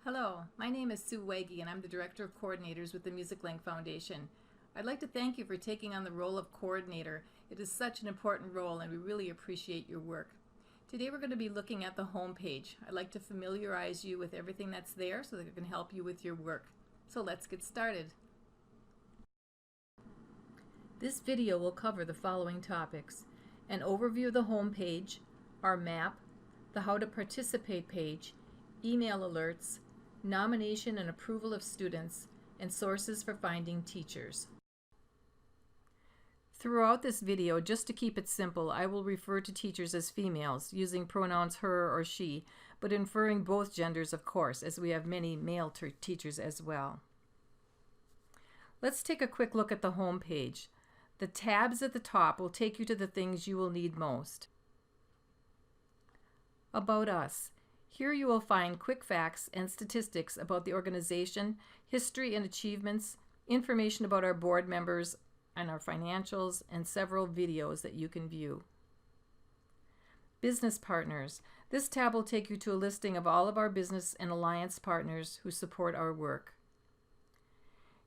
Hello, my name is Sue Waggy and I'm the Director of Coordinators with the MusicLink Foundation. I'd like to thank you for taking on the role of coordinator. It is such an important role and we really appreciate your work. Today we're going to be looking at the home page. I'd like to familiarize you with everything that's there so that it can help you with your work. So let's get started. This video will cover the following topics: an overview of the home page, our map, the How to Participate page, email alerts, nomination and approval of students, and sources for finding teachers. Throughout this video, just to keep it simple, I will refer to teachers as females, using pronouns her or she, but inferring both genders, of course, as we have many male teachers as well. Let's take a quick look at the home page. The tabs at the top will take you to the things you will need most. About us. Here you will find quick facts and statistics about the organization, history and achievements, information about our board members and our financials, and several videos that you can view. Business partners. This tab will take you to a listing of all of our business and alliance partners who support our work.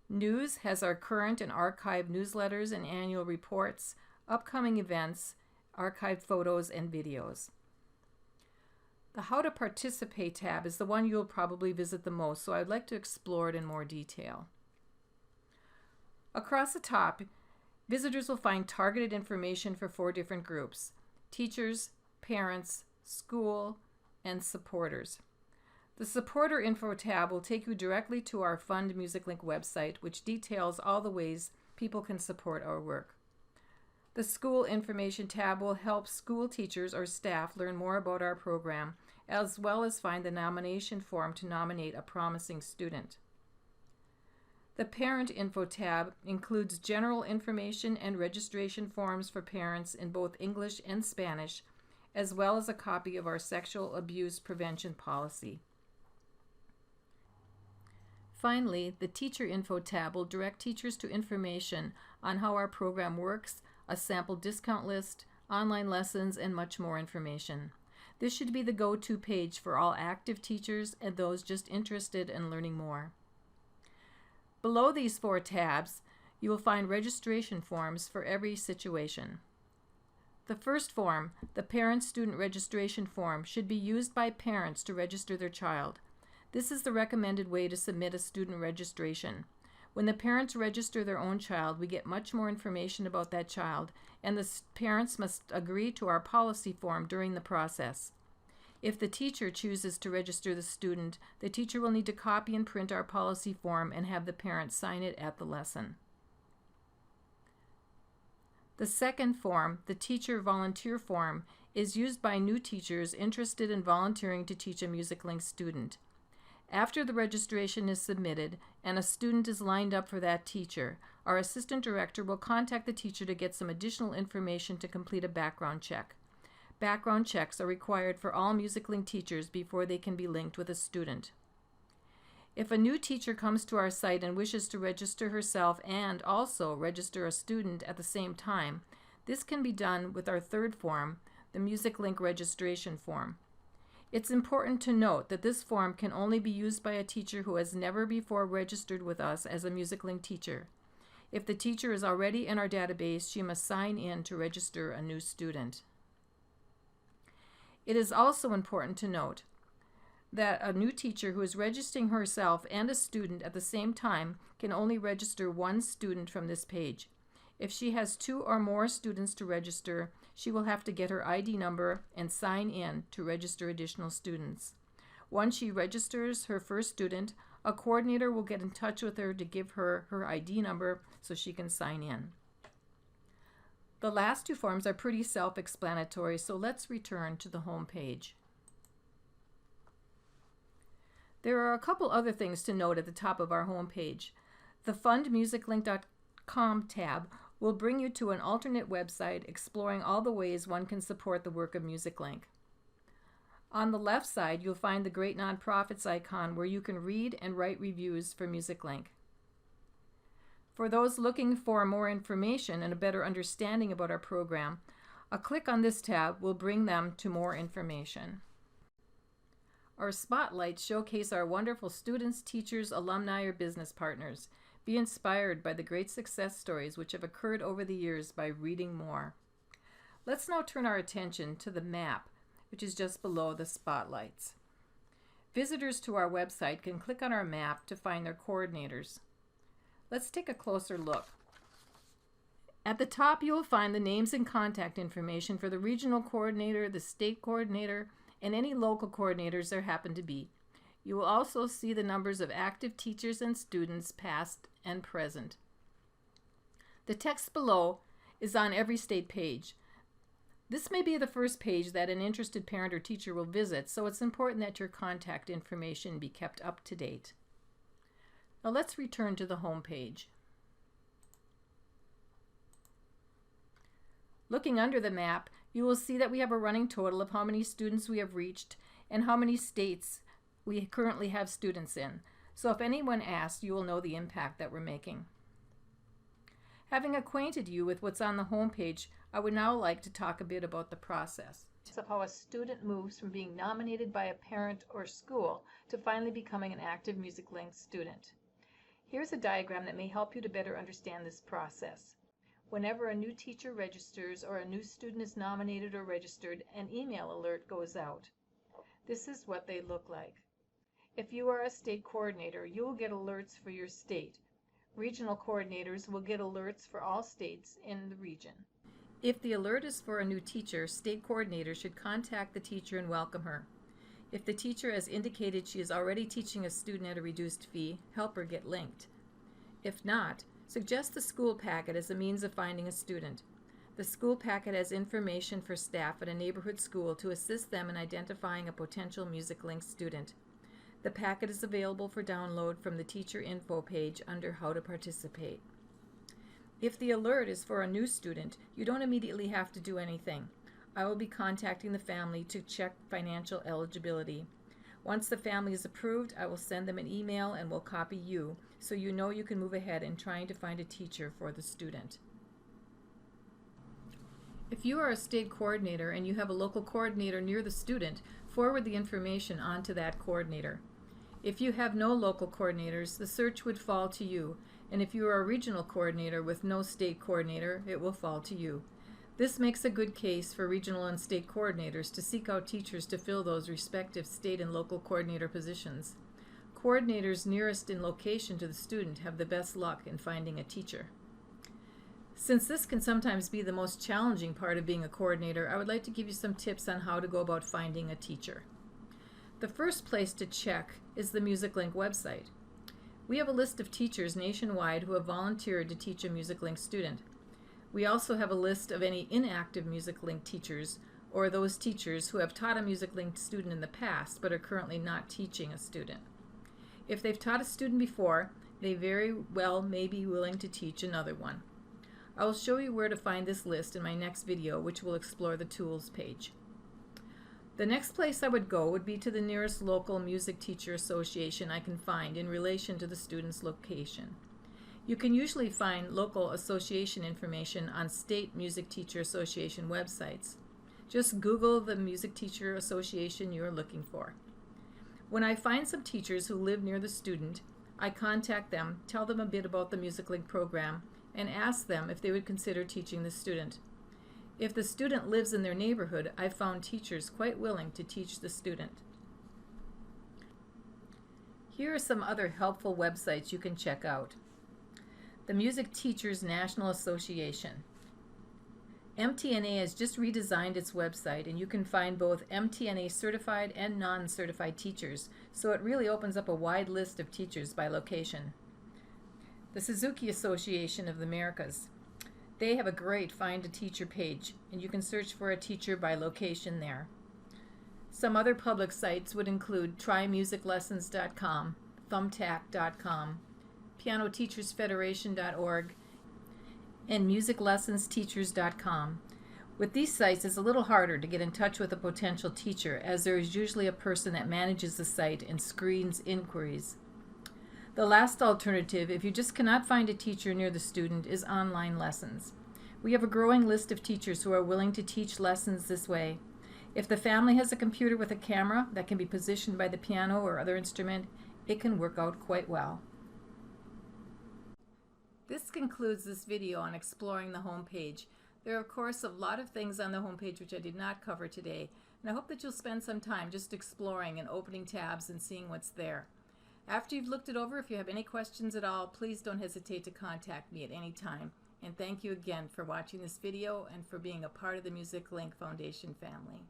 News has our current and archived newsletters and annual reports, upcoming events, archived photos, and videos. The How to Participate tab is the one you'll probably visit the most, so I'd like to explore it in more detail. Across the top, visitors will find targeted information for 4 different groups: teachers, parents, school, and supporters. The Supporter Info tab will take you directly to our Fund MusicLink website, which details all the ways people can support our work. The School Information tab will help school teachers or staff learn more about our program, as well as find the nomination form to nominate a promising student. The Parent Info tab includes general information and registration forms for parents in both English and Spanish, as well as a copy of our sexual abuse prevention policy. Finally, the Teacher Info tab will direct teachers to information on how our program works, a sample discount list, online lessons, and much more information. This should be the go-to page for all active teachers and those just interested in learning more. Below these 4 tabs, you will find registration forms for every situation. The first form, the Parent-Student Registration Form, should be used by parents to register their child. This is the recommended way to submit a student registration. When the parents register their own child, we get much more information about that child, and the parents must agree to our policy form during the process. If the teacher chooses to register the student, the teacher will need to copy and print our policy form and have the parents sign it at the lesson. The second form, the Teacher Volunteer Form, is used by new teachers interested in volunteering to teach a MusicLink student. After the registration is submitted and a student is lined up for that teacher, our assistant director will contact the teacher to get some additional information to complete a background check. Background checks are required for all MusicLink teachers before they can be linked with a student. If a new teacher comes to our site and wishes to register herself and also register a student at the same time, this can be done with our third form, the MusicLink Registration Form. It's important to note that this form can only be used by a teacher who has never before registered with us as a MusicLink teacher. If the teacher is already in our database, she must sign in to register a new student. It is also important to note that a new teacher who is registering herself and a student at the same time can only register 1 student from this page. If she has 2 or more students to register, she will have to get her ID number and sign in to register additional students. Once she registers her first student, a coordinator will get in touch with her to give her her ID number so she can sign in. The last 2 forms are pretty self-explanatory, so let's return to the home page. There are a couple other things to note at the top of our home page. The fundmusiclink.com tab will bring you to an alternate website exploring all the ways one can support the work of MusicLink. On the left side, you'll find the Great Nonprofits icon where you can read and write reviews for MusicLink. For those looking for more information and a better understanding about our program, a click on this tab will bring them to more information. Our spotlights showcase our wonderful students, teachers, alumni, or business partners. Be inspired by the great success stories which have occurred over the years by reading more. Let's now turn our attention to the map, which is just below the spotlights. Visitors to our website can click on our map to find their coordinators. Let's take a closer look. At the top, you will find the names and contact information for the regional coordinator, the state coordinator, and any local coordinators there happen to be. You will also see the numbers of active teachers and students, past and present. The text below is on every state page. This may be the first page that an interested parent or teacher will visit, so it's important that your contact information be kept up to date. Now let's return to the home page. Looking under the map, you will see that we have a running total of how many students we have reached and how many states we currently have students in. So if anyone asks, you will know the impact that we're making. Having acquainted you with what's on the home page, I would now like to talk a bit about the process of how a student moves from being nominated by a parent or school to finally becoming an active MusicLink student. Here's a diagram that may help you to better understand this process. Whenever a new teacher registers or a new student is nominated or registered, an email alert goes out. This is what they look like. If you are a state coordinator, you will get alerts for your state. Regional coordinators will get alerts for all states in the region. If the alert is for a new teacher, state coordinators should contact the teacher and welcome her. If the teacher has indicated she is already teaching a student at a reduced fee, help her get linked. If not, suggest the school packet as a means of finding a student. The school packet has information for staff at a neighborhood school to assist them in identifying a potential MusicLink student. The packet is available for download from the teacher info page under How to Participate. If the alert is for a new student, you don't immediately have to do anything. I will be contacting the family to check financial eligibility. Once the family is approved, I will send them an email and will copy you, so you know you can move ahead in trying to find a teacher for the student. If you are a state coordinator and you have a local coordinator near the student, forward the information on to that coordinator. If you have no local coordinators, the search would fall to you, and if you are a regional coordinator with no state coordinator, it will fall to you. This makes a good case for regional and state coordinators to seek out teachers to fill those respective state and local coordinator positions. Coordinators nearest in location to the student have the best luck in finding a teacher. Since this can sometimes be the most challenging part of being a coordinator, I would like to give you some tips on how to go about finding a teacher. The first place to check is the MusicLink website. We have a list of teachers nationwide who have volunteered to teach a MusicLink student. We also have a list of any inactive MusicLink teachers, or those teachers who have taught a MusicLink student in the past but are currently not teaching a student. If they've taught a student before, they very well may be willing to teach another one. I will show you where to find this list in my next video, which will explore the tools page. The next place I would go would be to the nearest local music teacher association I can find in relation to the student's location. You can usually find local association information on state music teacher association websites. Just Google the music teacher association you are looking for. When I find some teachers who live near the student, I contact them, tell them a bit about the MusicLink program, and ask them if they would consider teaching the student. If the student lives in their neighborhood, I've found teachers quite willing to teach the student. Here are some other helpful websites you can check out. The Music Teachers National Association. MTNA has just redesigned its website, and you can find both MTNA certified and non-certified teachers, so it really opens up a wide list of teachers by location. The Suzuki Association of the Americas. They have a great Find a Teacher page, and you can search for a teacher by location there. Some other public sites would include trymusiclessons.com, thumbtack.com, pianoteachersfederation.org, and musiclessonsteachers.com. With these sites, it's a little harder to get in touch with a potential teacher, as there is usually a person that manages the site and screens inquiries. The last alternative, if you just cannot find a teacher near the student, is online lessons. We have a growing list of teachers who are willing to teach lessons this way. If the family has a computer with a camera that can be positioned by the piano or other instrument, it can work out quite well. This concludes this video on exploring the home page. There are, of course, a lot of things on the home page which I did not cover today, and I hope that you'll spend some time just exploring and opening tabs and seeing what's there. After you've looked it over, if you have any questions at all, please don't hesitate to contact me at any time. And thank you again for watching this video and for being a part of the MusicLink Foundation family.